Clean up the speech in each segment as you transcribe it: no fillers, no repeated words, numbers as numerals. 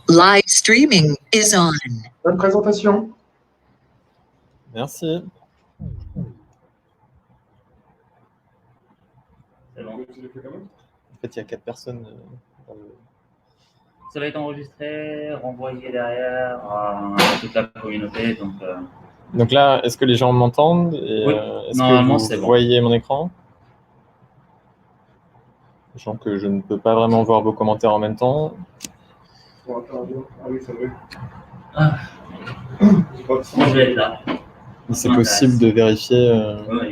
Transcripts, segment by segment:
Live streaming is on. Bonne présentation. Merci. C'est bon. En fait, il y a 4 personnes dans le... Ça va être enregistré, renvoyé derrière à toute la communauté. Donc là, est-ce que les gens m'entendent et oui. est-ce Normalement, que c'est vous bon. voyez mon écran? Sachant que je ne peux pas vraiment voir vos commentaires en même temps. Ah oui, c'est vrai. Ah. Moi, je vais être là. C'est possible de vérifier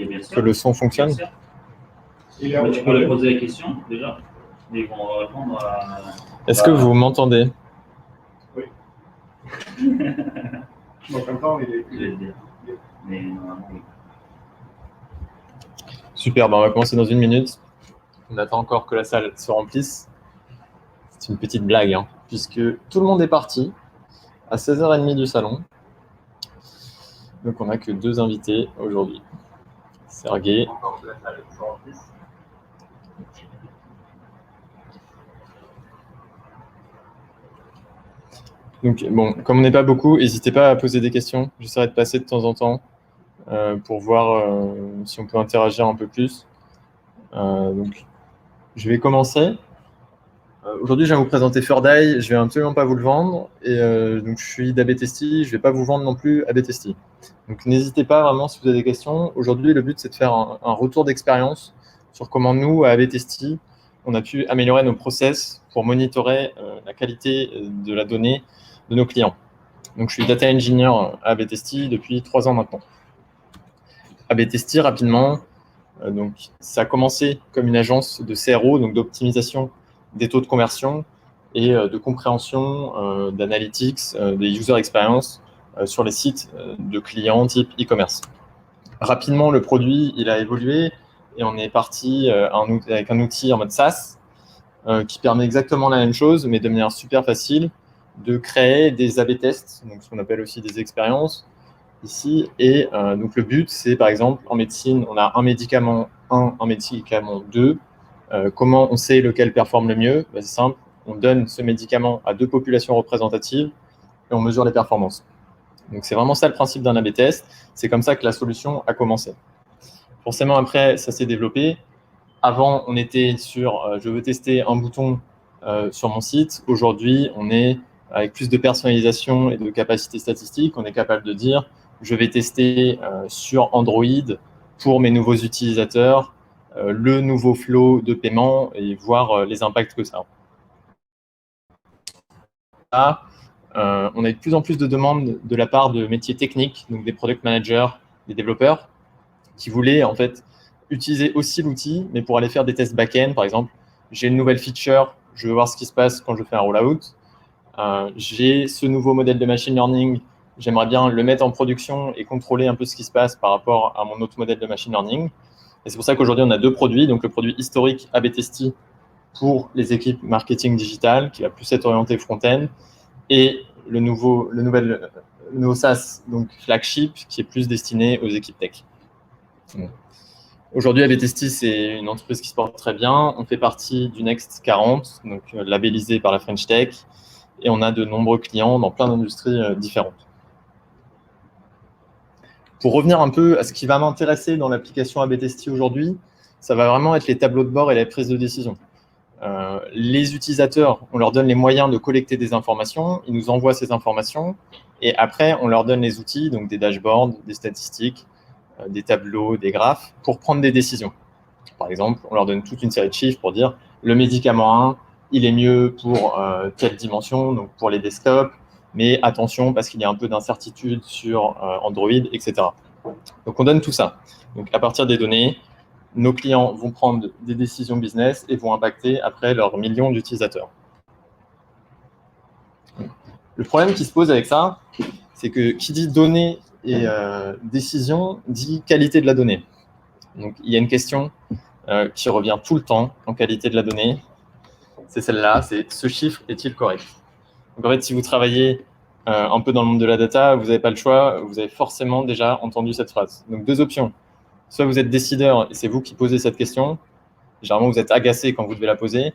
bien sûr. que le son fonctionne? Tu peux leur poser la question déjà. Ils vont répondre à... Est-ce que vous m'entendez? Oui. Donc, en même temps, il est... Je vais le dire. Mais normalement, oui. Super, on va commencer dans 1 minute. On attend encore que la salle se remplisse. C'est une petite blague, hein, puisque tout le monde est parti à 16h30 du salon. Donc on n'a que 2 invités aujourd'hui. Sergei. Donc bon, comme on n'est pas beaucoup, n'hésitez pas à poser des questions. J'essaierai de passer de temps en temps pour voir si on peut interagir un peu plus. Donc je vais commencer. Aujourd'hui, je viens vous présenter FurDye. Je ne vais absolument pas vous le vendre. Et donc, je suis d'ABTesty. Je ne vais pas vous vendre non plus ABTesty. Donc, n'hésitez pas vraiment si vous avez des questions. Aujourd'hui, le but, c'est de faire un retour d'expérience sur comment nous, à ABTesty, on a pu améliorer nos process pour monitorer la qualité de la donnée de nos clients. Donc, je suis data engineer à ABTesty depuis 3 ans maintenant. ABTesty, rapidement, donc, ça a commencé comme une agence de CRO, donc d'optimisation des taux de conversion et de compréhension d'analytics, des user experience sur les sites de clients type e-commerce. Rapidement, le produit il a évolué et on est parti avec un outil en mode SaaS qui permet exactement la même chose, mais de manière super facile, de créer des A/B tests, donc ce qu'on appelle aussi des expériences ici. Et donc le but, c'est par exemple en médecine, on a un médicament 1, un médicament 2. Comment on sait lequel performe le mieux? C'est simple, on donne ce médicament à 2 populations représentatives et on mesure les performances. Donc c'est vraiment ça le principe d'un A/B test. C'est comme ça que la solution a commencé. Forcément, après, ça s'est développé. Avant, on était sur je veux tester un bouton sur mon site. Aujourd'hui, on est avec plus de personnalisation et de capacité statistique. On est capable de dire je vais tester sur Android pour mes nouveaux utilisateurs le nouveau flow de paiement et voir les impacts que ça a. On a de plus en plus de demandes de la part de métiers techniques, donc des product managers, des développeurs, qui voulaient en fait utiliser aussi l'outil, mais pour aller faire des tests back-end, par exemple. J'ai une nouvelle feature, je veux voir ce qui se passe quand je fais un rollout. J'ai ce nouveau modèle de machine learning, j'aimerais bien le mettre en production et contrôler un peu ce qui se passe par rapport à mon autre modèle de machine learning. Et c'est pour ça qu'aujourd'hui, on a 2 produits. Donc, le produit historique ABTesty pour les équipes marketing digital, qui va plus être orienté front-end, et le nouveau SaaS, donc flagship, qui est plus destiné aux équipes tech. Aujourd'hui, ABTesty, c'est une entreprise qui se porte très bien. On fait partie du Next 40, donc labellisé par la French Tech, et on a de nombreux clients dans plein d'industries différentes. Pour revenir un peu à ce qui va m'intéresser dans l'application ABTesty aujourd'hui, ça va vraiment être les tableaux de bord et la prise de décision. Les utilisateurs, on leur donne les moyens de collecter des informations, ils nous envoient ces informations, et après, on leur donne les outils, donc des dashboards, des statistiques, des tableaux, des graphes, pour prendre des décisions. Par exemple, on leur donne toute une série de chiffres pour dire le médicament 1, il est mieux pour telle dimension, donc pour les desktops, mais attention parce qu'il y a un peu d'incertitude sur Android, etc. Donc, on donne tout ça. Donc, à partir des données, nos clients vont prendre des décisions business et vont impacter après leurs millions d'utilisateurs. Le problème qui se pose avec ça, c'est que qui dit données et décision dit qualité de la donnée. Donc, il y a une question qui revient tout le temps en qualité de la donnée. C'est celle-là, c'est ce chiffre est-il correct? Donc, en fait, si vous travaillez un peu dans le monde de la data, vous n'avez pas le choix, vous avez forcément déjà entendu cette phrase. Donc, 2 options. Soit vous êtes décideur et c'est vous qui posez cette question. Généralement, vous êtes agacé quand vous devez la poser.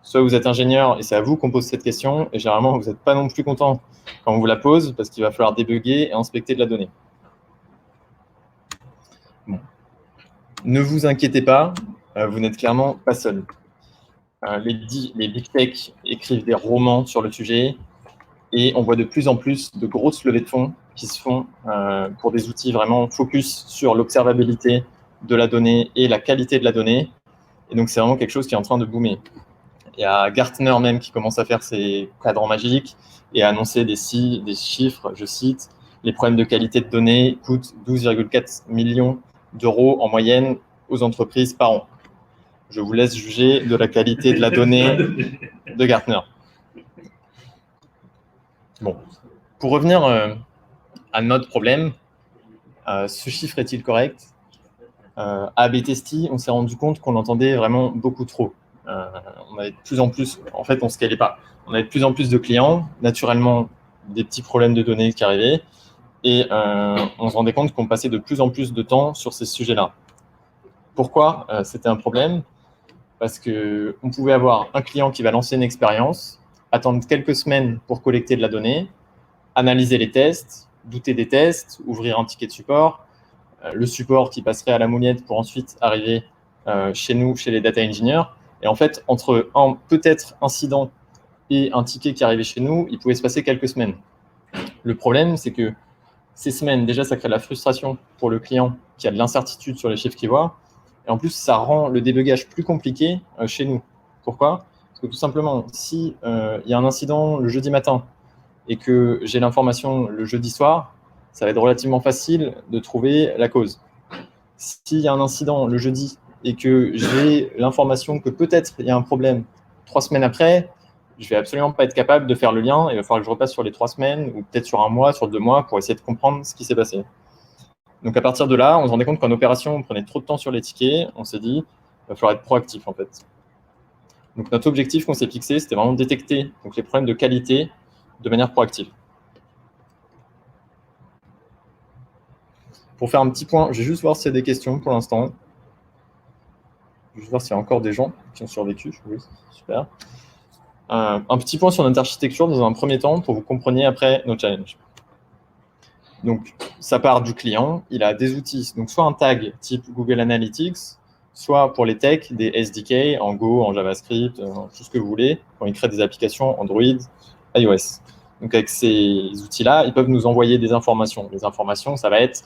soit vous êtes ingénieur et c'est à vous qu'on pose cette question, et généralement, vous n'êtes pas non plus content quand on vous la pose parce qu'il va falloir débugger et inspecter de la donnée. Bon. Ne vous inquiétez pas, vous n'êtes clairement pas seul. Les big tech écrivent des romans sur le sujet et on voit de plus en plus de grosses levées de fonds qui se font pour des outils vraiment focus sur l'observabilité de la donnée et la qualité de la donnée. Et donc, c'est vraiment quelque chose qui est en train de boomer. Il y a Gartner même qui commence à faire ses cadrans magiques et à annoncer des chiffres, je cite, les problèmes de qualité de données coûtent 12,4 millions d'euros en moyenne aux entreprises par an. Je vous laisse juger de la qualité de la donnée de Gartner. Bon, pour revenir à notre problème, ce chiffre est-il correct? À A/B Testy, on s'est rendu compte qu'on entendait vraiment beaucoup trop. On avait de plus en plus, en fait, on ne scalait pas. On avait de plus en plus de clients, naturellement, des petits problèmes de données qui arrivaient, et on se rendait compte qu'on passait de plus en plus de temps sur ces sujets-là. Pourquoi c'était un problème? Parce qu'on pouvait avoir un client qui va lancer une expérience, attendre quelques semaines pour collecter de la donnée, analyser les tests, douter des tests, ouvrir un ticket de support, le support qui passerait à la moulinette pour ensuite arriver chez nous, chez les data engineers. Et en fait, entre un peut-être incident et un ticket qui arrivait chez nous, il pouvait se passer quelques semaines. Le problème, c'est que ces semaines, déjà, ça crée de la frustration pour le client qui a de l'incertitude sur les chiffres qu'il voit. Et en plus, ça rend le débugage plus compliqué chez nous. Pourquoi? Parce que tout simplement, si il y a un incident le jeudi matin et que j'ai l'information le jeudi soir, ça va être relativement facile de trouver la cause. S'il y a un incident le jeudi et que j'ai l'information que peut-être il y a un problème 3 semaines après, je ne vais absolument pas être capable de faire le lien. Il va falloir que je repasse sur les 3 semaines ou peut-être sur un mois, sur 2 mois pour essayer de comprendre ce qui s'est passé. Donc, à partir de là, on se rendait compte qu'en opération, on prenait trop de temps sur les tickets. On s'est dit, il va falloir être proactif, en fait. Donc, notre objectif qu'on s'est fixé, c'était vraiment de détecter donc, les problèmes de qualité de manière proactive. Pour faire un petit point, je vais juste voir s'il y a des questions pour l'instant. Je vais juste voir s'il y a encore des gens qui ont survécu. Oui, super. Un petit point sur notre architecture dans un premier temps pour que vous compreniez après nos challenges. Donc, ça part du client, il a des outils, donc soit un tag type Google Analytics, soit pour les techs, des SDK en Go, en JavaScript, tout ce que vous voulez, quand ils créent des applications Android, iOS. Donc, avec ces outils-là, ils peuvent nous envoyer des informations. Les informations, ça va être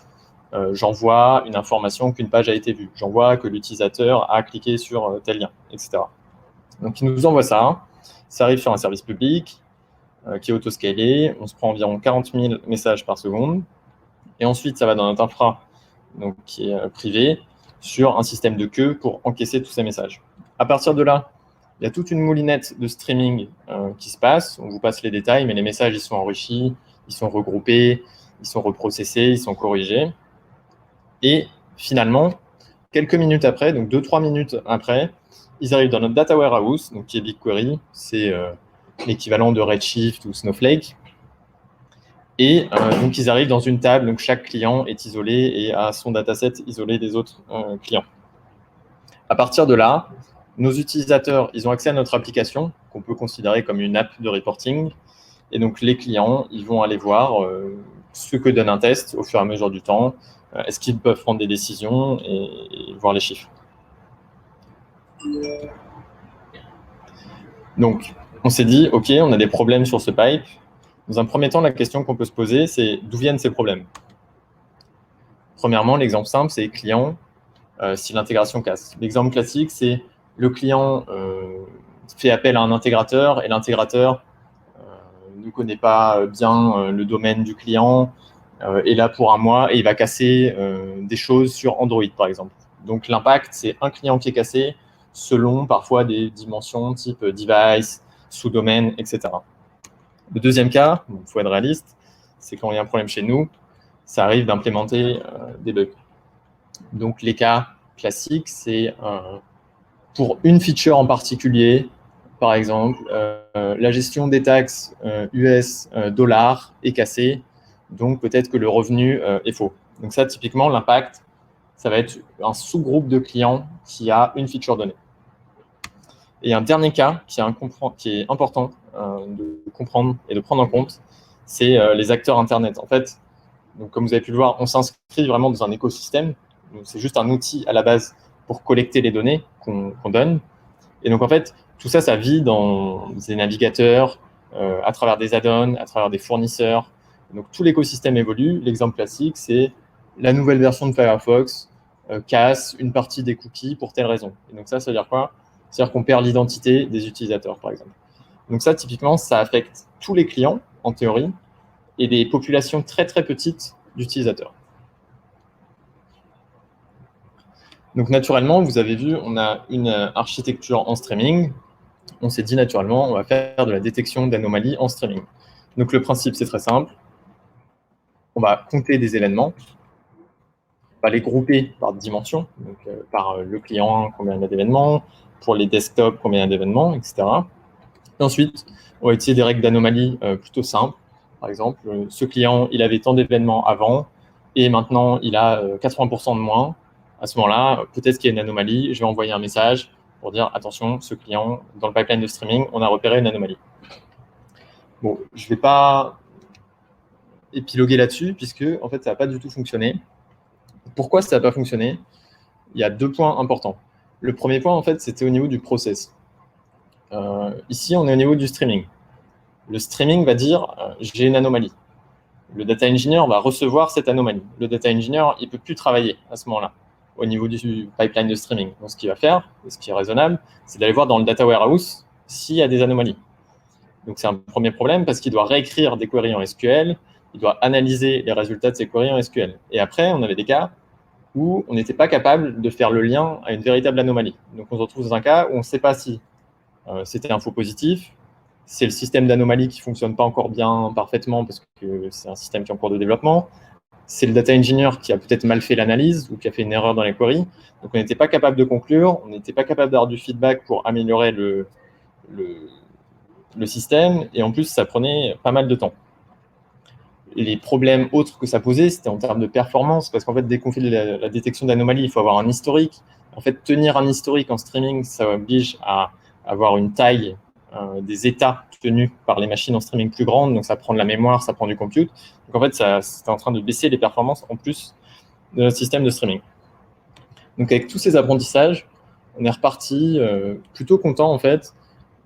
j'envoie une information qu'une page a été vue, j'envoie que l'utilisateur a cliqué sur tel lien, etc. Donc, ils nous envoient ça, ça arrive sur un service public, qui est auto-scalé. On se prend environ 40 000 messages par seconde. Et ensuite, ça va dans notre infra, donc, qui est privé, sur un système de queue pour encaisser tous ces messages. À partir de là, il y a toute une moulinette de streaming qui se passe. On vous passe les détails, mais les messages, ils sont enrichis, ils sont regroupés, ils sont reprocessés, ils sont corrigés. Et finalement, quelques minutes après, donc 2-3 minutes après, ils arrivent dans notre data warehouse, donc qui est BigQuery. C'est l'équivalent de Redshift ou Snowflake. Et donc, ils arrivent dans une table, donc chaque client est isolé et a son dataset isolé des autres clients. À partir de là, nos utilisateurs, ils ont accès à notre application, qu'on peut considérer comme une app de reporting. Et donc, les clients, ils vont aller voir ce que donne un test au fur et à mesure du temps. Est-ce qu'ils peuvent prendre des décisions et voir les chiffres. Donc, on s'est dit, OK, on a des problèmes sur ce pipe. Dans un premier temps, la question qu'on peut se poser, c'est d'où viennent ces problèmes? Premièrement, l'exemple simple, c'est client, si l'intégration casse. L'exemple classique, c'est le client fait appel à un intégrateur et l'intégrateur ne connaît pas bien le domaine du client, est là pour un mois et il va casser des choses sur Android, par exemple. Donc, l'impact, c'est un client qui est cassé selon parfois des dimensions type device, sous-domaine, etc. Le deuxième cas, il faut être réaliste, c'est quand il y a un problème chez nous, ça arrive d'implémenter des bugs. Donc, les cas classiques, c'est pour une feature en particulier, par exemple, la gestion des taxes US dollars est cassée, donc peut-être que le revenu est faux. Donc ça, typiquement, l'impact, ça va être un sous-groupe de clients qui a une feature donnée. Et un dernier cas qui est important de comprendre et de prendre en compte, c'est les acteurs Internet. En fait, donc, comme vous avez pu le voir, on s'inscrit vraiment dans un écosystème. C'est juste un outil à la base pour collecter les données qu'on donne. Et donc, en fait, tout ça, ça vit dans des navigateurs, à travers des add-ons, à travers des fournisseurs. Donc, tout l'écosystème évolue. L'exemple classique, c'est la nouvelle version de Firefox casse une partie des cookies pour telle raison. Et donc, ça veut dire quoi? C'est-à-dire qu'on perd l'identité des utilisateurs, par exemple. Donc, ça, typiquement, ça affecte tous les clients, en théorie, et des populations très, très petites d'utilisateurs. Donc, naturellement, vous avez vu, on a une architecture en streaming. On s'est dit naturellement, on va faire de la détection d'anomalies en streaming. Donc, le principe, c'est très simple. On va compter des événements. On va les grouper par dimension, donc par le client, combien il y a d'événements, pour les desktops, combien il y a d'événements, etc. Et ensuite, on va utiliser des règles d'anomalie plutôt simples. Par exemple, ce client, il avait tant d'événements avant, et maintenant, il a 80% de moins. À ce moment-là, peut-être qu'il y a une anomalie, je vais envoyer un message pour dire, attention, ce client, dans le pipeline de streaming, on a repéré une anomalie. Bon, je ne vais pas épiloguer là-dessus, puisque, en fait, ça n'a pas du tout fonctionné. Pourquoi ça n'a pas fonctionné? Il y a 2 points importants. Le premier point, en fait, c'était au niveau du process. Ici, on est au niveau du streaming. Le streaming va dire j'ai une anomalie. Le data engineer va recevoir cette anomalie. Le data engineer, il ne peut plus travailler à ce moment-là au niveau du pipeline de streaming. Donc, ce qu'il va faire, et ce qui est raisonnable, c'est d'aller voir dans le data warehouse s'il y a des anomalies. Donc, c'est un premier problème parce qu'il doit réécrire des queries en SQL, il doit analyser les résultats de ces queries en SQL. Et après, on avait des cas où on n'était pas capable de faire le lien à une véritable anomalie. Donc, on se retrouve dans un cas où on ne sait pas si c'était un faux positif, c'est le système d'anomalie qui ne fonctionne pas encore bien parfaitement parce que c'est un système qui est en cours de développement, c'est le data engineer qui a peut-être mal fait l'analyse ou qui a fait une erreur dans les queries. Donc, on n'était pas capable de conclure, on n'était pas capable d'avoir du feedback pour améliorer le système, et en plus, ça prenait pas mal de temps. Les problèmes autres que ça posait, c'était en termes de performance, parce qu'en fait, dès qu'on fait la détection d'anomalies, il faut avoir un historique. En fait, tenir un historique en streaming, ça oblige à avoir une taille des états tenus par les machines en streaming plus grandes, donc ça prend de la mémoire, ça prend du compute. Donc en fait, c'était en train de baisser les performances en plus de notre système de streaming. Donc avec tous ces apprentissages, on est reparti plutôt content en fait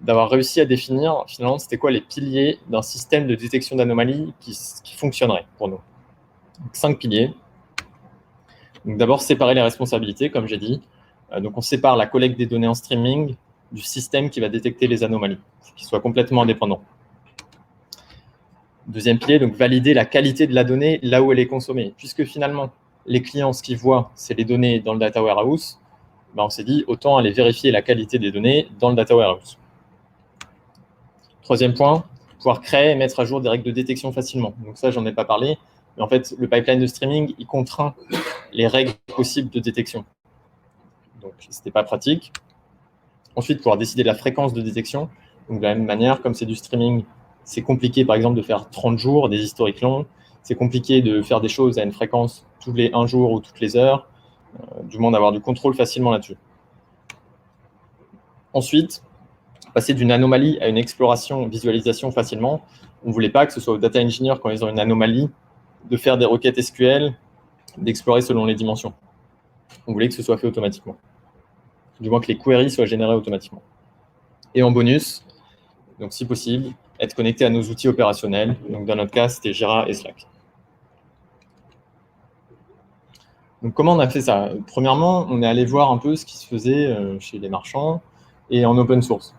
d'avoir réussi à définir finalement c'était quoi les piliers d'un système de détection d'anomalies qui fonctionnerait pour nous. Donc, 5 piliers. Donc d'abord séparer les responsabilités, comme j'ai dit. Donc on sépare la collecte des données en streaming du système qui va détecter les anomalies, qu'il soit complètement indépendant. Deuxième pilier, donc valider la qualité de la donnée là où elle est consommée. Puisque finalement, les clients, ce qu'ils voient, c'est les données dans le data warehouse, ben on s'est dit, autant aller vérifier la qualité des données dans le data warehouse. Troisième point, pouvoir créer et mettre à jour des règles de détection facilement. Donc ça, j'en ai pas parlé, mais en fait, le pipeline de streaming, il contraint les règles possibles de détection. Donc, ce n'était pas pratique. Ensuite, pouvoir décider de la fréquence de détection. Donc, de la même manière, comme c'est du streaming, c'est compliqué, par exemple, de faire 30 jours, des historiques longs. C'est compliqué de faire des choses à une fréquence tous les 1 jour ou toutes les heures. Du moins, d'avoir du contrôle facilement là-dessus. Ensuite, passer d'une anomalie à une exploration, visualisation facilement. On ne voulait pas que ce soit aux data engineers, quand ils ont une anomalie, de faire des requêtes SQL, d'explorer selon les dimensions. On voulait que ce soit fait automatiquement. Du moins que les queries soient générées automatiquement. Et en bonus, donc si possible, être connecté à nos outils opérationnels. Donc dans notre cas, c'était Jira et Slack. Donc comment on a fait ça? Premièrement, on est allé voir un peu ce qui se faisait chez les marchands et en open source.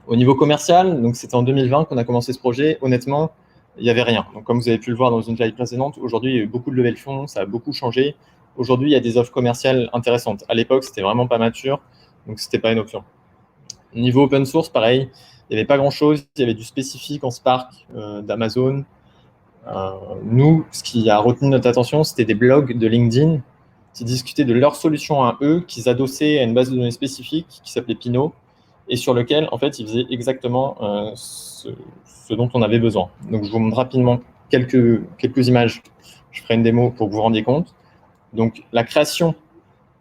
Au niveau commercial, donc c'était en 2020 qu'on a commencé ce projet. Honnêtement, il n'y avait rien. Donc comme vous avez pu le voir dans une slide précédente, aujourd'hui, il y a eu beaucoup de levées de fonds, ça a beaucoup changé. Aujourd'hui, il y a des offres commerciales intéressantes. À l'époque, c'était vraiment pas mature, donc c'était pas une option. Niveau open source, pareil, il n'y avait pas grand-chose. Il y avait du spécifique en Spark d'Amazon. Nous, ce qui a retenu notre attention, c'était des blogs de LinkedIn qui discutaient de leur solution à eux, qu'ils adossaient à une base de données spécifique qui s'appelait Pinot, et sur lequel, en fait, ils faisaient exactement ce dont on avait besoin. Donc, je vous montre rapidement quelques images. Je ferai une démo pour que vous vous rendiez compte. Donc, la création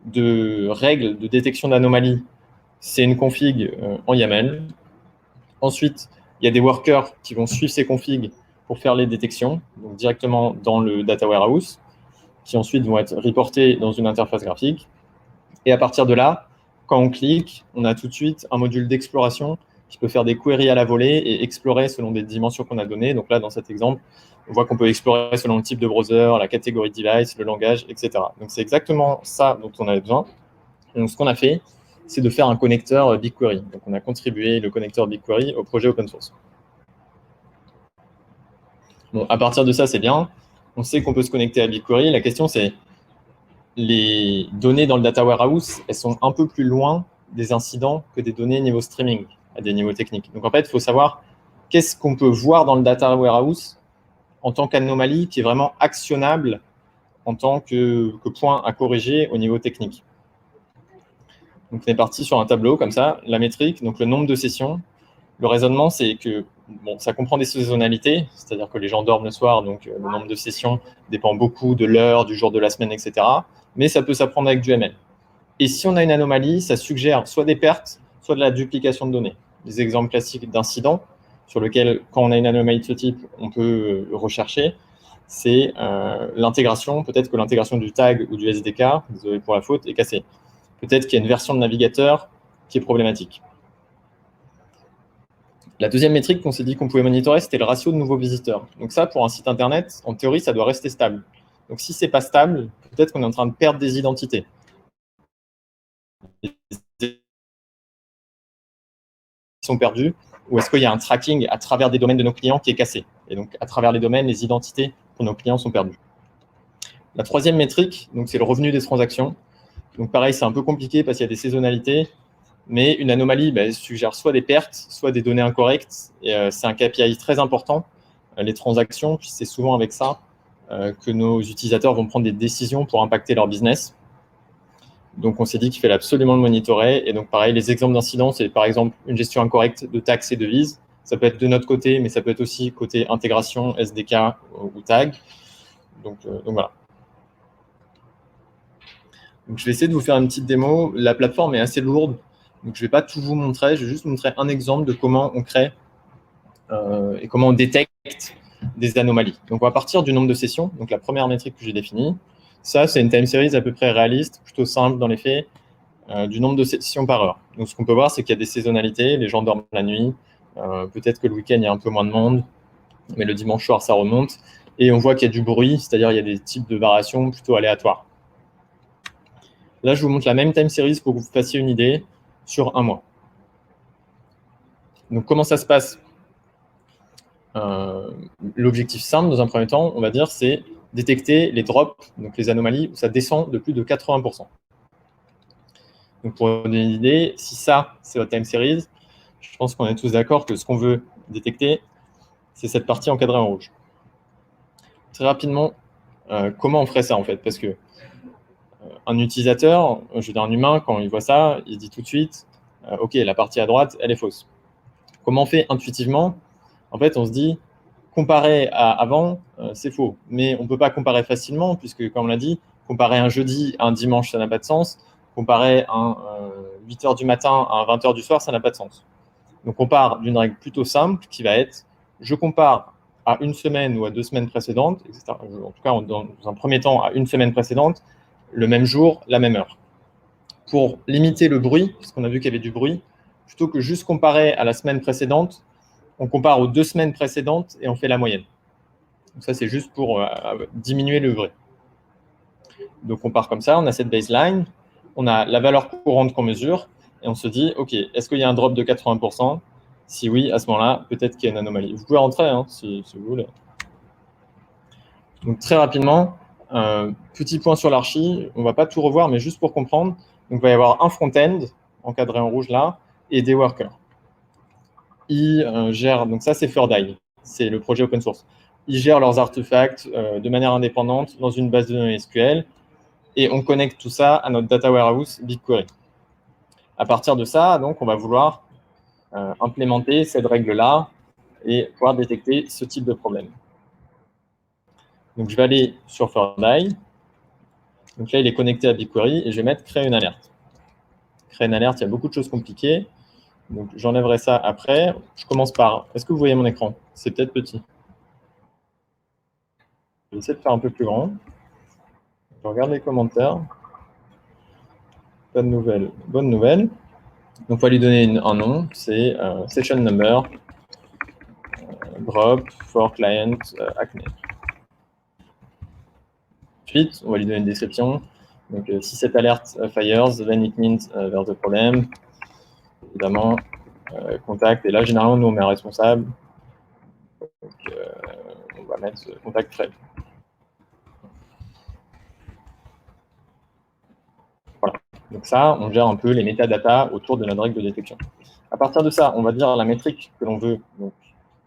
de règles de détection d'anomalies c'est une config en YAML. Ensuite, il y a des workers qui vont suivre ces configs pour faire les détections, donc directement dans le data warehouse, qui ensuite vont être reportés dans une interface graphique. Et à partir de là, quand on clique, on a tout de suite un module d'exploration qui peut faire des queries à la volée et explorer selon des dimensions qu'on a données. Donc là, dans cet exemple, on voit qu'on peut explorer selon le type de browser, la catégorie de device, le langage, etc. Donc c'est exactement ça dont on avait besoin. Donc ce qu'on a fait, c'est de faire un connecteur BigQuery. Donc on a contribué le connecteur BigQuery au projet open source. Bon, à partir de ça, c'est bien. On sait qu'on peut se connecter à BigQuery. La question, c'est les données dans le data warehouse, elles sont un peu plus loin des incidents que des données niveau streaming, à des niveaux techniques. Donc en fait, il faut savoir qu'est-ce qu'on peut voir dans le data warehouse en tant qu'anomalie qui est vraiment actionnable en tant que point à corriger au niveau technique. Donc on est parti sur un tableau comme ça, la métrique, donc le nombre de sessions. Le raisonnement, c'est que bon, ça comprend des saisonnalités, c'est-à-dire que les gens dorment le soir, donc le nombre de sessions dépend beaucoup de l'heure, du jour de la semaine, etc. Mais ça peut s'apprendre avec du ML. Et si on a une anomalie, ça suggère soit des pertes, soit de la duplication de données. Des exemples classiques d'incidents sur lesquels, quand on a une anomalie de ce type, on peut rechercher, c'est l'intégration, peut-être que l'intégration du tag ou du SDK, désolé pour la faute, est cassée. Peut-être qu'il y a une version de navigateur qui est problématique. La deuxième métrique qu'on s'est dit qu'on pouvait monitorer, c'était le ratio de nouveaux visiteurs. Donc ça, pour un site Internet, en théorie, ça doit rester stable. Donc si ce n'est pas stable, peut-être qu'on est en train de perdre des identités. Ils sont perdus, ou est-ce qu'il y a un tracking à travers des domaines de nos clients qui est cassé? Et donc, à travers les domaines, les identités pour nos clients sont perdues. La troisième métrique, c'est le revenu des transactions. Donc pareil, c'est un peu compliqué parce qu'il y a des saisonnalités. Mais une anomalie suggère soit des pertes, soit des données incorrectes. Et c'est un KPI très important, les transactions, puis c'est souvent avec ça que nos utilisateurs vont prendre des décisions pour impacter leur business. Donc on s'est dit qu'il fallait absolument le monitorer. Et donc pareil, les exemples d'incidents, c'est par exemple une gestion incorrecte de taxes et devises. Ça peut être de notre côté, mais ça peut être aussi côté intégration, SDK ou tag. Donc voilà. Donc je vais essayer de vous faire une petite démo. La plateforme est assez lourde. Donc, je ne vais pas tout vous montrer, je vais juste vous montrer un exemple de comment on crée et comment on détecte des anomalies. Donc, on va partir du nombre de sessions. Donc, la première métrique que j'ai définie, ça, c'est une time series à peu près réaliste, plutôt simple dans les faits, du nombre de sessions par heure. Donc, ce qu'on peut voir, c'est qu'il y a des saisonnalités, les gens dorment la nuit, peut-être que le week-end, il y a un peu moins de monde, mais le dimanche soir, ça remonte. Et on voit qu'il y a du bruit, c'est-à-dire il y a des types de variations plutôt aléatoires. Là, je vous montre la même time series pour que vous fassiez une idée sur un mois. Donc, comment ça se passe? L'objectif simple, dans un premier temps, on va dire, c'est détecter les drops, donc les anomalies où ça descend de plus de 80%. Donc, pour vous donner une idée, si ça, c'est votre time series, je pense qu'on est tous d'accord que ce qu'on veut détecter, c'est cette partie encadrée en rouge. Très rapidement, comment on ferait ça, en fait? Parce que un utilisateur, je veux dire un humain, quand il voit ça, il dit tout de suite, OK, la partie à droite, elle est fausse. Comment on fait intuitivement? En fait, on se dit, comparé à avant, c'est faux. Mais on ne peut pas comparer facilement, puisque, comme on l'a dit, comparer un jeudi à un dimanche, ça n'a pas de sens. Comparer un 8 h du matin à un 20 h du soir, ça n'a pas de sens. Donc, on part d'une règle plutôt simple qui va être, je compare à une semaine ou à 2 semaines précédentes, etc. En tout cas, dans un premier temps, à une semaine précédente, le même jour, la même heure. Pour limiter le bruit, puisqu'on a vu qu'il y avait du bruit, plutôt que juste comparer à la semaine précédente, on compare aux 2 semaines précédentes et on fait la moyenne. Donc ça, c'est juste pour diminuer le bruit. Donc on part comme ça, on a cette baseline, on a la valeur courante qu'on mesure, et on se dit, OK, est-ce qu'il y a un drop de 80%? Si oui, à ce moment-là, peut-être qu'il y a une anomalie. Vous pouvez rentrer si vous voulez. Donc très rapidement, petit point sur l'archi, on ne va pas tout revoir, mais juste pour comprendre, donc il va y avoir un front-end, encadré en rouge là, et des workers. Ils gèrent, donc ça c'est Thirdeye, c'est le projet open source. Ils gèrent leurs artefacts de manière indépendante dans une base de données SQL et on connecte tout ça à notre data warehouse BigQuery. À partir de ça, donc, on va vouloir implémenter cette règle-là et pouvoir détecter ce type de problème. Donc, je vais aller sur Thirdeye. Donc là, il est connecté à BigQuery et je vais mettre « Créer une alerte ». créer une alerte, il y a beaucoup de choses compliquées. Donc, j'enlèverai ça après. Je commence par, est-ce que vous voyez mon écran? C'est peut-être petit. Je vais essayer de faire un peu plus grand. Je regarde les commentaires. Pas de nouvelles. Bonne nouvelle. Donc, on va lui donner un nom. C'est session number, drop, for client, Acme. Ensuite, on va lui donner une description. Donc, si cette alerte fires, then it means there's a problem. Évidemment, contact. Et là, généralement, nous, on met un responsable. Donc, on va mettre contact Fred. Voilà. Donc ça, on gère un peu les métadatas autour de notre règle de détection. À partir de ça, on va dire la métrique que l'on veut, donc,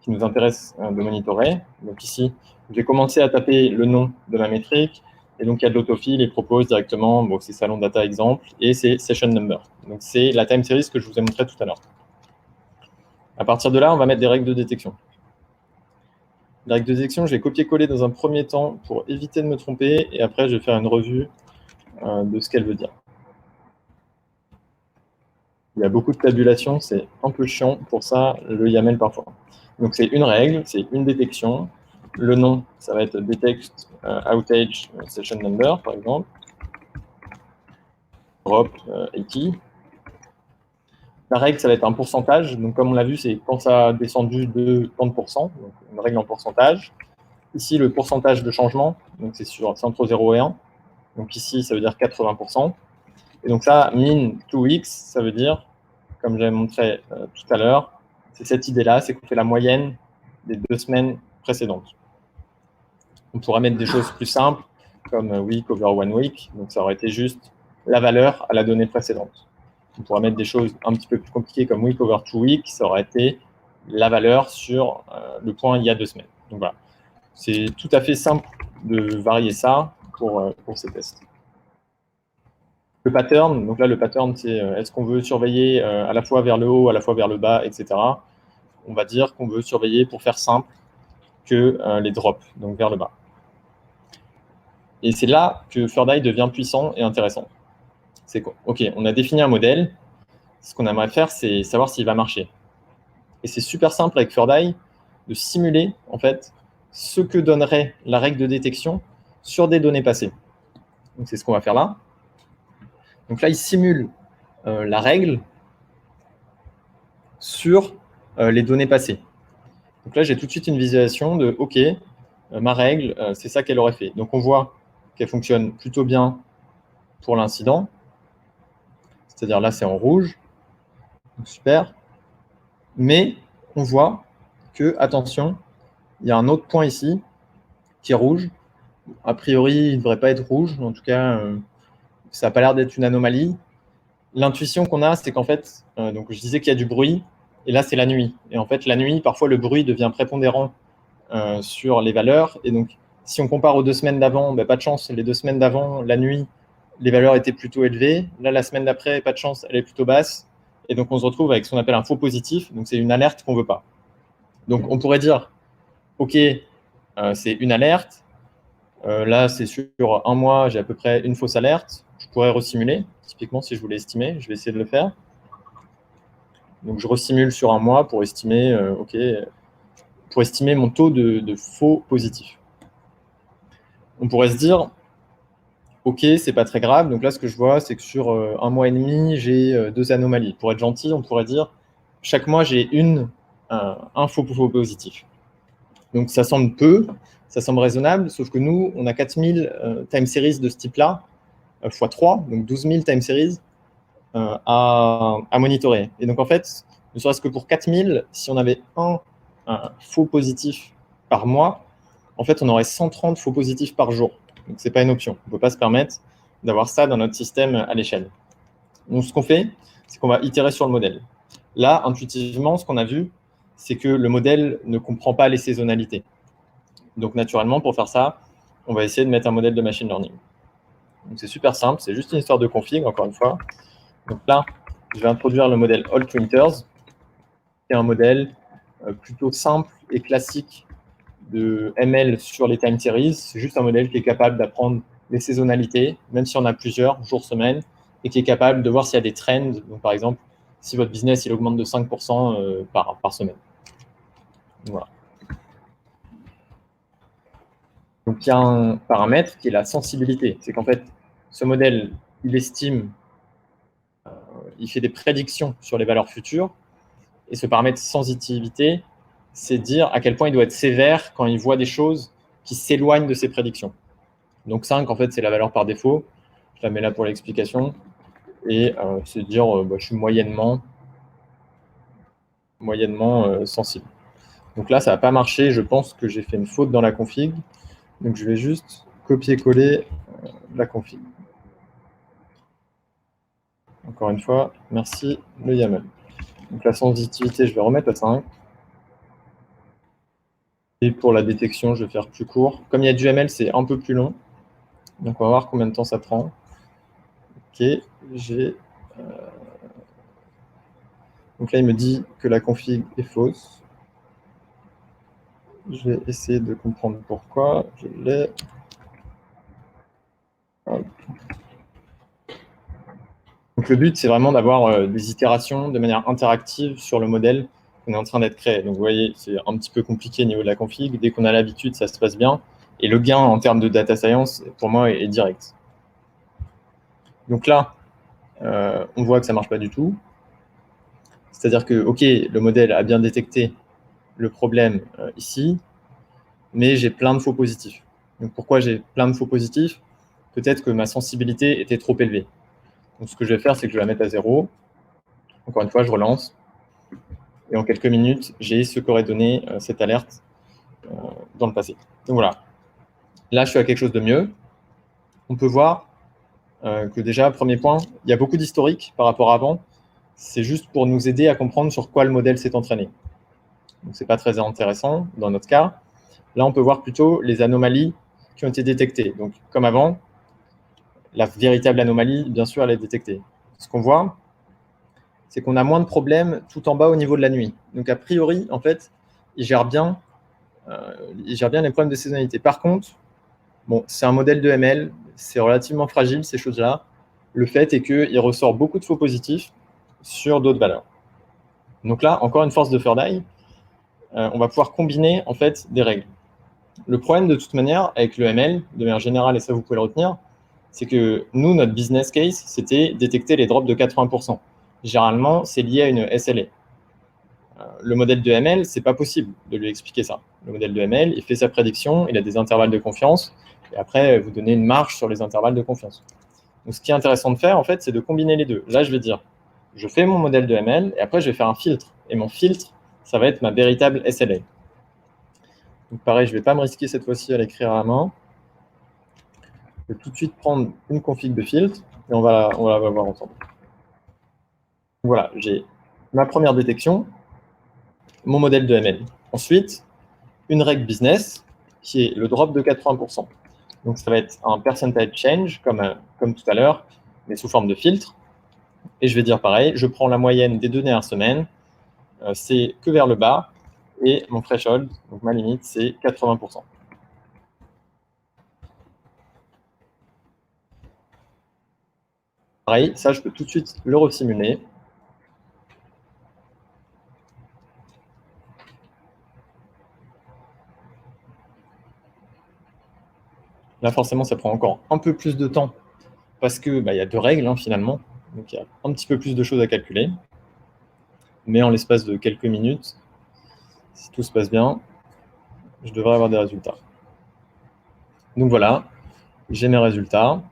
qui nous intéresse de monitorer. Donc ici, je vais commencer à taper le nom de ma métrique. Et donc, il y a de l'autofill et propose directement, bon, c'est salon data exemple, et c'est session number. Donc, c'est la time series que je vous ai montré tout à l'heure. À partir de là, on va mettre des règles de détection. Les règles de détection, je vais copier-coller dans un premier temps pour éviter de me tromper, et après, je vais faire une revue de ce qu'elle veut dire. Il y a beaucoup de tabulation, c'est un peu chiant, pour ça, le YAML parfois. Donc, c'est une règle, c'est une détection. Le nom, ça va être detect outage session number, par exemple. Drop 80. La règle, ça va être un pourcentage. Donc, comme on l'a vu, c'est quand ça a descendu de 30%, donc une règle en pourcentage. Ici, le pourcentage de changement, donc c'est entre 0 et 1. Donc ici, ça veut dire 80%. Et donc ça, min 2x, ça veut dire, comme j'avais montré tout à l'heure, c'est cette idée-là, c'est qu'on fait la moyenne des 2 semaines précédentes. On pourra mettre des choses plus simples, comme week over 1 week. Donc ça aurait été juste la valeur à la donnée précédente. On pourra mettre des choses un petit peu plus compliquées comme week over 2 weeks, ça aurait été la valeur sur le point il y a 2 semaines. Donc voilà, c'est tout à fait simple de varier ça pour ces tests. Le pattern, donc là le pattern c'est est-ce qu'on veut surveiller à la fois vers le haut, à la fois vers le bas, etc. On va dire qu'on veut surveiller, pour faire simple, que les drops, donc vers le bas. Et c'est là que Thirdeye devient puissant et intéressant. C'est quoi? Ok, on a défini un modèle. Ce qu'on aimerait faire, c'est savoir s'il va marcher. Et c'est super simple avec Thirdeye de simuler en fait ce que donnerait la règle de détection sur des données passées. Donc c'est ce qu'on va faire là. Donc là, il simule la règle sur les données passées. Donc là, j'ai tout de suite une visualisation de OK, ma règle, c'est ça qu'elle aurait fait. Donc on voit qu'elle fonctionne plutôt bien pour l'incident. C'est-à-dire là, c'est en rouge. Donc, super. Mais on voit que, attention, il y a un autre point ici qui est rouge. A priori, il ne devrait pas être rouge. En tout cas, ça n'a pas l'air d'être une anomalie. L'intuition qu'on a, c'est qu'en fait, donc je disais qu'il y a du bruit, et là, c'est la nuit. Et en fait, la nuit, parfois, le bruit devient prépondérant sur les valeurs. Et donc, si on compare aux 2 semaines d'avant, pas de chance, les 2 semaines d'avant, la nuit, les valeurs étaient plutôt élevées. Là, la semaine d'après, pas de chance, elle est plutôt basse. Et donc, on se retrouve avec ce qu'on appelle un faux positif. Donc, c'est une alerte qu'on ne veut pas. Donc, on pourrait dire, OK, c'est une alerte. Là, c'est sur un mois, j'ai à peu près une fausse alerte. Je pourrais resimuler. Typiquement, si je voulais estimer, je vais essayer de le faire. Donc, je resimule sur un mois pour estimer, pour estimer mon taux de faux positif. On pourrait se dire, OK, c'est pas très grave. Donc là, ce que je vois, c'est que sur un mois et demi, j'ai 2 anomalies. Pour être gentil, on pourrait dire, chaque mois, j'ai un faux positif. Donc ça semble peu, ça semble raisonnable, sauf que nous, on a 4000 time series de ce type-là, x 3, donc 12 000 time series à monitorer. Et donc en fait, ne serait-ce que pour 4000, si on avait un faux positif par mois, en fait, on aurait 130 faux positifs par jour. Donc ce n'est pas une option. On ne peut pas se permettre d'avoir ça dans notre système à l'échelle. Donc ce qu'on fait, c'est qu'on va itérer sur le modèle. Là, intuitivement, ce qu'on a vu, c'est que le modèle ne comprend pas les saisonnalités. Donc naturellement, pour faire ça, on va essayer de mettre un modèle de machine learning. Donc c'est super simple, c'est juste une histoire de config, encore une fois. Donc là, je vais introduire le modèle Alt-Winters, qui est un modèle plutôt simple et classique de ML sur les time series. C'est juste un modèle qui est capable d'apprendre les saisonnalités, même si on a plusieurs jours, semaines, et qui est capable de voir s'il y a des trends. Donc, par exemple, si votre business il augmente de 5% par semaine. Voilà. Donc, il y a un paramètre qui est la sensibilité. C'est qu'en fait, ce modèle, il estime, il fait des prédictions sur les valeurs futures. Et ce paramètre sensitivité, c'est dire à quel point il doit être sévère quand il voit des choses qui s'éloignent de ses prédictions. Donc 5, en fait, c'est la valeur par défaut. Je la mets là pour l'explication. Et c'est dire, je suis moyennement sensible. Donc là, ça n'a pas marché. Je pense que j'ai fait une faute dans la config. Donc je vais juste copier-coller la config. Encore une fois, merci le YAML. Donc la sensitivité, je vais remettre à 5. Et pour la détection, je vais faire plus court. Comme il y a du ML, c'est un peu plus long. Donc on va voir combien de temps ça prend. Ok, donc là, il me dit que la config est fausse. Je vais essayer de comprendre pourquoi. Je l'ai. Donc le but, c'est vraiment d'avoir des itérations de manière interactive sur le modèle qu'on est en train d'être créé. Donc vous voyez, c'est un petit peu compliqué au niveau de la config. Dès qu'on a l'habitude, ça se passe bien. Et le gain en termes de data science, pour moi, est direct. Donc là, on voit que ça ne marche pas du tout. C'est-à-dire que, OK, le modèle a bien détecté le problème ici, mais j'ai plein de faux positifs. Donc pourquoi j'ai plein de faux positifs? Peut-être que ma sensibilité était trop élevée. Donc ce que je vais faire, c'est que je vais la mettre à 0. Encore une fois, je relance. Et en quelques minutes, j'ai ce qu'aurait donné cette alerte dans le passé. Donc voilà. Là, je suis à quelque chose de mieux. On peut voir que déjà, premier point, il y a beaucoup d'historique par rapport à avant. C'est juste pour nous aider à comprendre sur quoi le modèle s'est entraîné. Donc, ce n'est pas très intéressant dans notre cas. Là, on peut voir plutôt les anomalies qui ont été détectées. Donc, comme avant, la véritable anomalie, bien sûr, elle est détectée. Ce qu'on voit, c'est qu'on a moins de problèmes tout en bas au niveau de la nuit. Donc, a priori, en fait, il gère bien les problèmes de saisonnalité. Par contre, bon, c'est un modèle de ML, c'est relativement fragile, ces choses-là. Le fait est qu'il ressort beaucoup de faux positifs sur d'autres valeurs. Donc là, encore une force de third eye, on va pouvoir combiner en fait des règles. Le problème de toute manière avec le ML, de manière générale, et ça vous pouvez le retenir, c'est que nous, notre business case, c'était détecter les drops de 80%. Généralement, c'est lié à une SLA. Le modèle de ML, c'est pas possible de lui expliquer ça. Le modèle de ML, il fait sa prédiction, il a des intervalles de confiance, et après, vous donnez une marge sur les intervalles de confiance. Donc, ce qui est intéressant de faire, en fait, c'est de combiner les deux. Là, je vais dire, je fais mon modèle de ML, et après, je vais faire un filtre. Et mon filtre, ça va être ma véritable SLA. Donc, pareil, je ne vais pas me risquer cette fois-ci à l'écrire à la main. Je vais tout de suite prendre une config de filtre, et on va la voir ensemble. Voilà, j'ai ma première détection, mon modèle de ML. Ensuite, une règle business, qui est le drop de 80%. Donc, ça va être un percentage change, comme tout à l'heure, mais sous forme de filtre. Et je vais dire pareil, je prends la moyenne des 2 dernières semaines, c'est que vers le bas, et mon threshold, donc ma limite, c'est 80%. Pareil, ça, je peux tout de suite le resimuler. Là, forcément, ça prend encore un peu plus de temps parce qu'il y a 2 règles, finalement. Donc, il y a un petit peu plus de choses à calculer. Mais en l'espace de quelques minutes, si tout se passe bien, je devrais avoir des résultats. Donc voilà, j'ai mes résultats.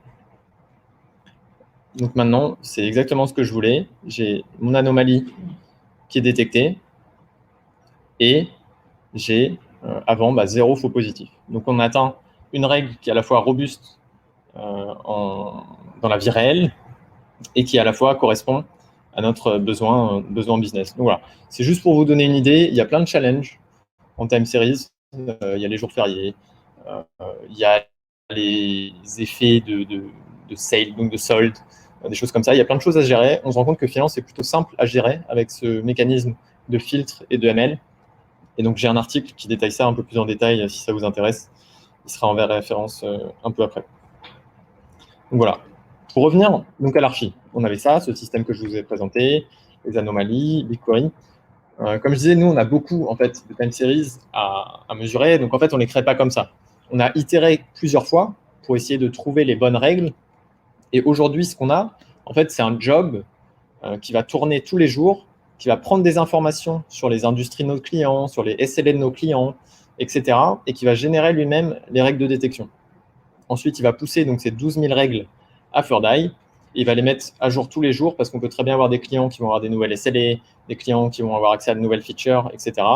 Donc maintenant, c'est exactement ce que je voulais. J'ai mon anomalie qui est détectée et j'ai avant 0 faux positif. Donc on atteint une règle qui est à la fois robuste dans la vie réelle et qui à la fois correspond à notre besoin business. Donc voilà, c'est juste pour vous donner une idée. Il y a plein de challenges en time series. Il y a les jours fériés, il y a les effets de sale, donc de solde, des choses comme ça. Il y a plein de choses à gérer. On se rend compte que finance est plutôt simple à gérer avec ce mécanisme de filtre et de ML. Et donc, j'ai un article qui détaille ça un peu plus en détail si ça vous intéresse. Il sera en référence un peu après. Donc voilà. Pour revenir donc à l'archi, on avait ça, ce système que je vous ai présenté, les anomalies, BigQuery. Comme je disais, nous, on a beaucoup en fait, de time series à mesurer. Donc, en fait, on ne les crée pas comme ça. On a itéré plusieurs fois pour essayer de trouver les bonnes règles. Et aujourd'hui, ce qu'on a, en fait, c'est un job qui va tourner tous les jours, qui va prendre des informations sur les industries de nos clients, sur les SLA de nos clients, etc. et qui va générer lui-même les règles de détection. Ensuite, il va pousser donc, ces 12 000 règles à Furday. Il va les mettre à jour tous les jours parce qu'on peut très bien avoir des clients qui vont avoir des nouvelles SLA, des clients qui vont avoir accès à de nouvelles features, etc.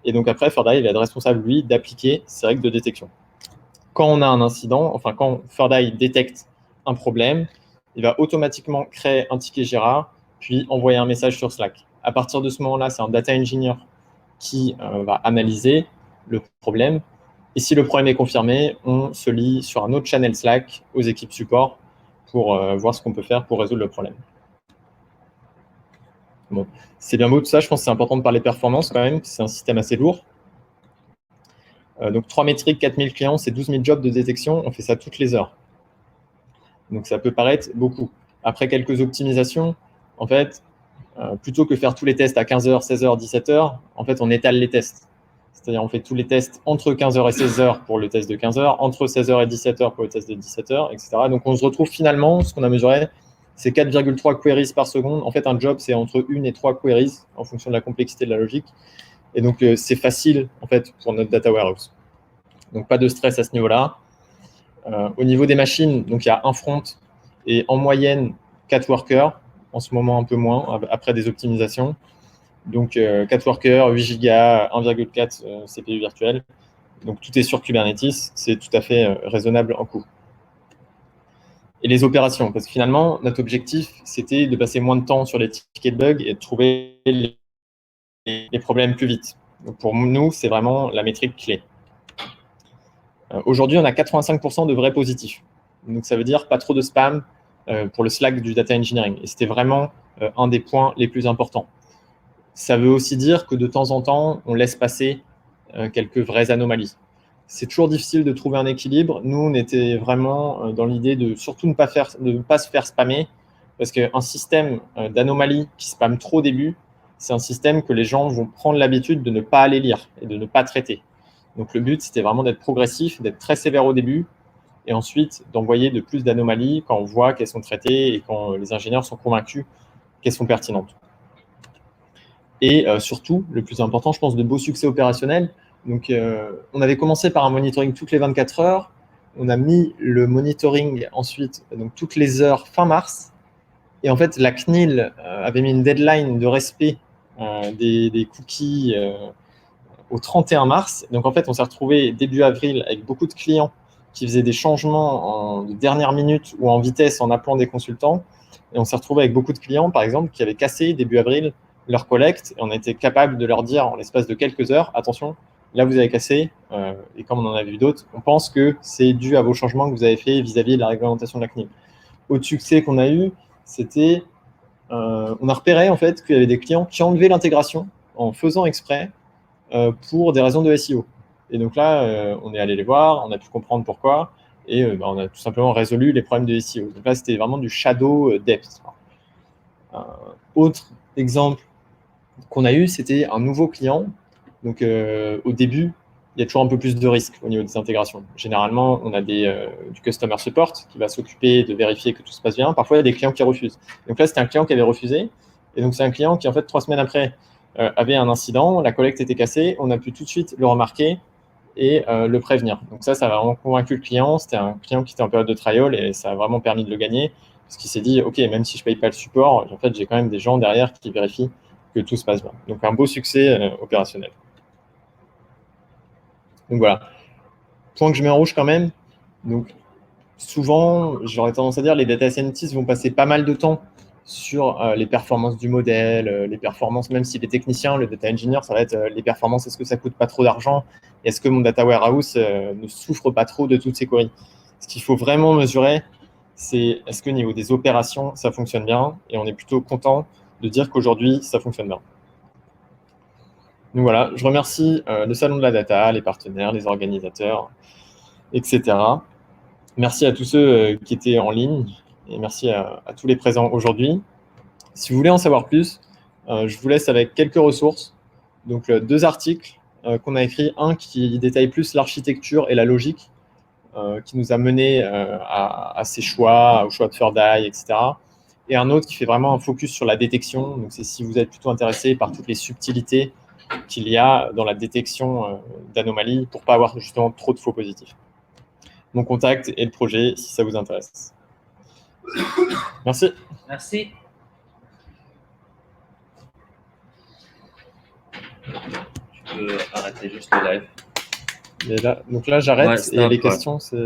Et donc après, Furday, il va être responsable, lui, d'appliquer ces règles de détection. Quand on a un incident, enfin quand Furday détecte un problème, il va automatiquement créer un ticket Jira, puis envoyer un message sur Slack. À partir de ce moment-là, c'est un data engineer qui va analyser le problème. Et si le problème est confirmé, on se lie sur un autre channel Slack aux équipes support pour voir ce qu'on peut faire pour résoudre le problème. Bon, c'est bien beau tout ça, je pense que c'est important de parler performance quand même, c'est un système assez lourd. Donc 3 métriques, 4000 clients, c'est 12 000 jobs de détection, on fait ça toutes les heures. Donc ça peut paraître beaucoup. Après quelques optimisations, en fait, plutôt que faire tous les tests à 15h, 16h, 17h, en fait, on étale les tests. C'est-à-dire on fait tous les tests entre 15h et 16h pour le test de 15h, entre 16h et 17h pour le test de 17h, etc. Donc on se retrouve finalement, ce qu'on a mesuré, c'est 4,3 queries par seconde. En fait, un job, c'est entre 1 et 3 queries en fonction de la complexité de la logique. Et donc, c'est facile, en fait, pour notre data warehouse. Donc, pas de stress à ce niveau-là. Au niveau des machines, donc il y a un front et en moyenne 4 workers. En ce moment, un peu moins, après des optimisations. Donc, 4 workers, 8 Go, 1,4 CPU virtuel. Donc, tout est sur Kubernetes. C'est tout à fait raisonnable en coût. Et les opérations, parce que finalement, notre objectif, c'était de passer moins de temps sur les tickets de bugs et de trouver les problèmes plus vite. Donc pour nous, c'est vraiment la métrique clé. Aujourd'hui, on a 85% de vrais positifs. Donc ça veut dire pas trop de spam pour le Slack du data engineering. Et c'était vraiment un des points les plus importants. Ça veut aussi dire que de temps en temps, on laisse passer quelques vraies anomalies. C'est toujours difficile de trouver un équilibre. Nous, on était vraiment dans l'idée de surtout ne pas se faire spammer, parce qu'un système d'anomalies qui spamme trop au début, c'est un système que les gens vont prendre l'habitude de ne pas aller lire et de ne pas traiter. Donc le but, c'était vraiment d'être progressif, d'être très sévère au début, et ensuite d'envoyer de plus d'anomalies quand on voit qu'elles sont traitées et quand les ingénieurs sont convaincus qu'elles sont pertinentes. Et surtout, le plus important, je pense, de beaux succès opérationnels. Donc, on avait commencé par un monitoring toutes les 24 heures. On a mis le monitoring ensuite, donc toutes les heures fin mars. Et en fait, la CNIL avait mis une deadline de respect des cookies au 31 mars. Donc, en fait, on s'est retrouvé début avril avec beaucoup de clients qui faisaient des changements de dernière minute ou en vitesse en appelant des consultants. Et on s'est retrouvé avec beaucoup de clients, par exemple, qui avaient cassé début avril leur collecte, et on était capable de leur dire en l'espace de quelques heures, attention, là vous avez cassé, et comme on en a vu d'autres, on pense que c'est dû à vos changements que vous avez fait vis-à-vis de la réglementation de la CNIL. Autre succès qu'on a eu, c'était, on a repéré en fait qu'il y avait des clients qui enlevaient l'intégration en faisant exprès pour des raisons de SEO. Et donc là, on est allé les voir, on a pu comprendre pourquoi, et on a tout simplement résolu les problèmes de SEO. Donc là, c'était vraiment du shadow depth. Autre exemple qu'on a eu, c'était un nouveau client. Donc, au début, il y a toujours un peu plus de risques au niveau des intégrations. Généralement, on a du customer support qui va s'occuper de vérifier que tout se passe bien. Parfois, il y a des clients qui refusent. Donc là, c'était un client qui avait refusé. Et donc, c'est un client qui, en fait, 3 semaines après, avait un incident. La collecte était cassée. On a pu tout de suite le remarquer et le prévenir. Donc ça a vraiment convaincu le client. C'était un client qui était en période de trial et ça a vraiment permis de le gagner parce qu'il s'est dit, OK, même si je ne paye pas le support, en fait, j'ai quand même des gens derrière qui vérifient que tout se passe bien. Donc, un beau succès opérationnel. Donc, voilà. Point que je mets en rouge quand même. Donc, souvent, j'aurais tendance à dire, les data scientists vont passer pas mal de temps sur les performances du modèle, les performances, même si les techniciens, le data engineer, ça va être les performances, est-ce que ça coûte pas trop d'argent? Est-ce que mon data warehouse ne souffre pas trop de toutes ces queries? Ce qu'il faut vraiment mesurer, c'est est-ce que au niveau des opérations, ça fonctionne bien? Et on est plutôt content de dire qu'aujourd'hui, ça fonctionne bien. Donc voilà, je remercie le Salon de la Data, les partenaires, les organisateurs, etc. Merci à tous ceux qui étaient en ligne et merci à tous les présents aujourd'hui. Si vous voulez en savoir plus, je vous laisse avec quelques ressources. Donc, 2 articles qu'on a écrits, un qui détaille plus l'architecture et la logique, qui nous a mené à ces choix, au choix de Third Eye, etc. Et un autre qui fait vraiment un focus sur la détection. Donc, c'est si vous êtes plutôt intéressé par toutes les subtilités qu'il y a dans la détection d'anomalies pour ne pas avoir justement trop de faux positifs. Mon contact et le projet si ça vous intéresse. Merci. Merci. Tu peux arrêter juste le live. Et là, donc là, j'arrête. Ouais, stop, et les ouais. questions, c'est...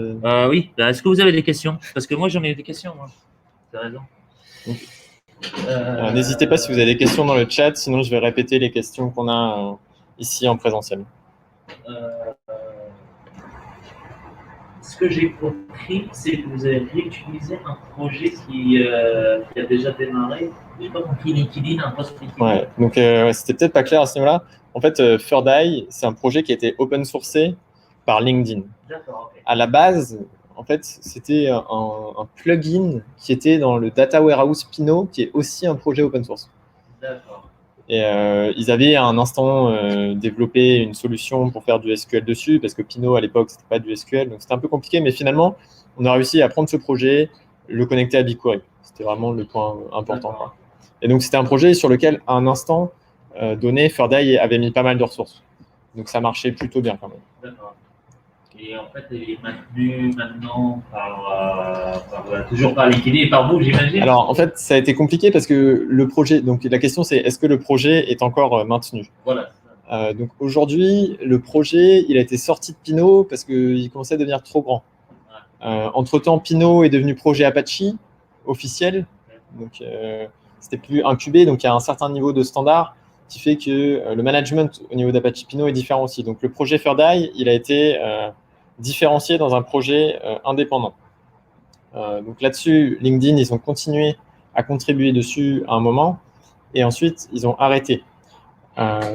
Oui, est-ce que vous avez des questions? Parce que moi, j'en ai des questions. Moi. T'as raison. N'hésitez pas si vous avez des questions dans le chat, sinon je vais répéter les questions qu'on a ici en présentiel. Ce que j'ai compris, c'est que vous avez réutilisé un projet qui a déjà démarré. Je n'ai pas compris LinkedIn, un post LinkedIn. Ouais, donc c'était peut-être pas clair à ce niveau-là. En fait, Third Eye, c'est un projet qui a été open sourcé par LinkedIn. D'accord, ok. À la base, en fait, c'était un plugin qui était dans le Data Warehouse Pinot, qui est aussi un projet open source. D'accord. Et ils avaient à un instant développé une solution pour faire du SQL dessus, parce que Pinot, à l'époque, c'était pas du SQL, donc c'était un peu compliqué, mais finalement, on a réussi à prendre ce projet, le connecter à BigQuery. C'était vraiment le point important, quoi. Et donc, c'était un projet sur lequel, à un instant donné, Third Eye avait mis pas mal de ressources. Donc, ça marchait plutôt bien quand même. D'accord. Et en fait, il est maintenu maintenant toujours par LinkedIn et par vous, j'imagine. Alors, en fait, ça a été compliqué parce que le projet, donc la question c'est, est-ce que le projet est encore maintenu? Voilà. Donc aujourd'hui, le projet, il a été sorti de Pinot parce qu'il commençait à devenir trop grand. Entre-temps, Pinot est devenu projet Apache officiel, donc c'était plus incubé, donc il y a un certain niveau de standard qui fait que le management au niveau d'Apache Pinot est différent aussi. Donc le projet Third Eye, il a été différencié dans un projet indépendant. Donc là-dessus, LinkedIn, ils ont continué à contribuer dessus à un moment, et ensuite, ils ont arrêté.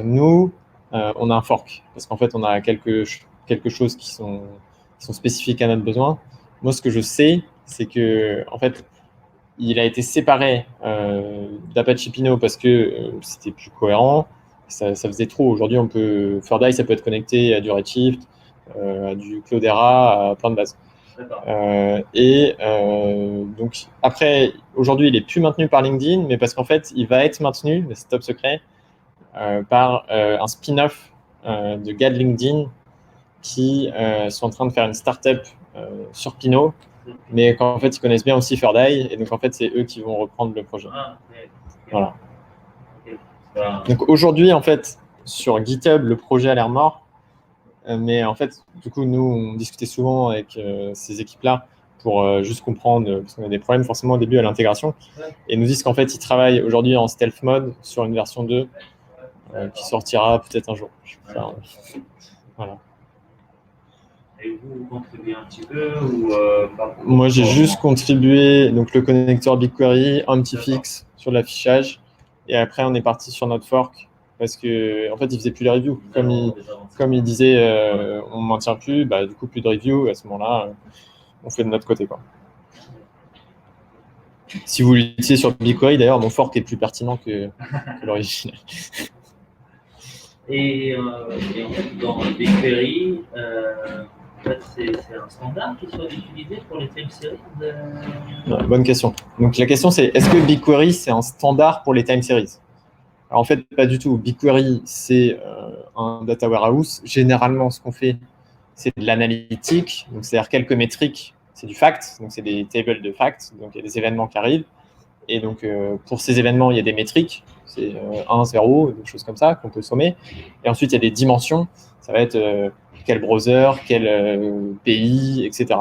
Nous, on a un fork, parce qu'en fait, on a quelque chose qui sont spécifiques à notre besoin. Moi, ce que je sais, c'est que, en fait, il a été séparé d'Apache Pinot parce que c'était plus cohérent, ça faisait trop. Aujourd'hui, Third Eye, ça peut être connecté à du Redshift, à du Cloudera, à plein de bases. Donc, après, aujourd'hui, il n'est plus maintenu par LinkedIn, mais parce qu'en fait, il va être maintenu, mais c'est top secret, par un spin-off de gars de LinkedIn qui sont en train de faire une startup sur Pinot, mais qu'en fait, ils connaissent bien aussi Third Eye, et donc en fait, c'est eux qui vont reprendre le projet. Voilà. Donc aujourd'hui, en fait, sur GitHub, le projet a l'air mort, mais en fait, du coup, nous, on discutait souvent avec ces équipes-là pour juste comprendre, parce qu'on a des problèmes forcément au début à l'intégration, et ils nous disent qu'en fait, ils travaillent aujourd'hui en stealth mode sur une version 2 qui sortira peut-être un jour. Enfin, voilà. Et vous contribuez un petit peu ou pas? Moi, j'ai juste contribué, donc le connecteur BigQuery, un petit fixe sur l'affichage, et après, on est parti sur notre fork, parce que en fait, il faisait plus les reviews. Comme il disait, on ne maintient plus, bah, du coup, plus de reviews. À ce moment-là, on fait de notre côté, quoi. Si vous l'utilisez sur BigQuery, d'ailleurs, mon fork est plus pertinent que l'original. Et en fait, dans BigQuery, c'est un standard qui soit utilisé pour les time series Bonne question. Donc la question c'est, est-ce que BigQuery c'est un standard pour les time series? Alors en fait, pas du tout. BigQuery c'est un data warehouse. Généralement, ce qu'on fait, c'est de l'analytique, donc c'est-à-dire quelques métriques, c'est du fact, donc c'est des tables de fact, donc il y a des événements qui arrivent. Et donc pour ces événements, il y a des métriques, c'est 1, 0, des choses comme ça qu'on peut sommer. Et ensuite, il y a des dimensions, ça va être quel browser, quel pays, etc.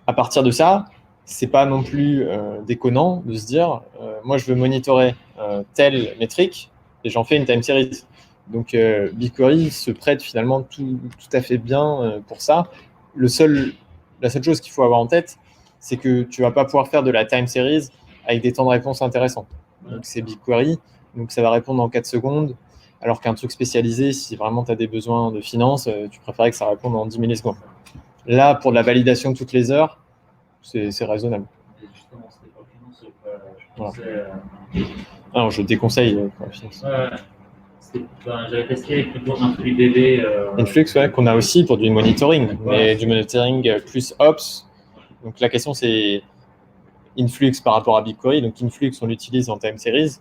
À partir de ça, c'est pas non plus déconnant de se dire, moi je veux monitorer telle métrique et j'en fais une time series. Donc BigQuery se prête finalement tout à fait bien pour ça. La seule chose qu'il faut avoir en tête, c'est que tu vas pas pouvoir faire de la time series avec des temps de réponse intéressants. Donc c'est BigQuery, donc ça va répondre en 4 secondes, alors qu'un truc spécialisé, si vraiment tu as des besoins de finance, tu préférais que ça réponde en 10 millisecondes. Là, pour de la validation toutes les heures, c'est raisonnable. Voilà. C'est, Alors, je déconseille pour la finance. j'avais testé plutôt InfluxDB. Influx, ouais, qu'on a aussi pour du monitoring, mais du monitoring plus Ops. Donc la question c'est Influx par rapport à BigQuery. Donc Influx, on l'utilise en time series,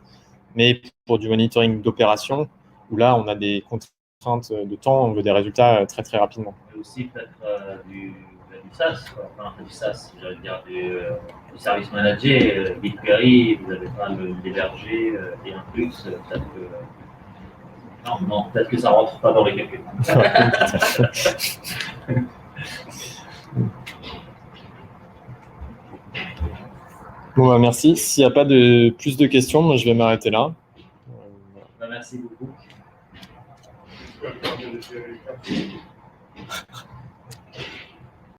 mais pour du monitoring d'opération, où là on a des contraintes de temps, on veut des résultats très très rapidement. Et aussi peut-être du SaaS, quoi. Enfin, du SaaS, j'allais dire du service manager, BigQuery, vous n'avez pas l'héberger et Influx, peut-être que. Non, peut-être que ça ne rentre pas dans les calculs. Bon, bah, merci. S'il n'y a pas de plus de questions, moi je vais m'arrêter là. Merci beaucoup.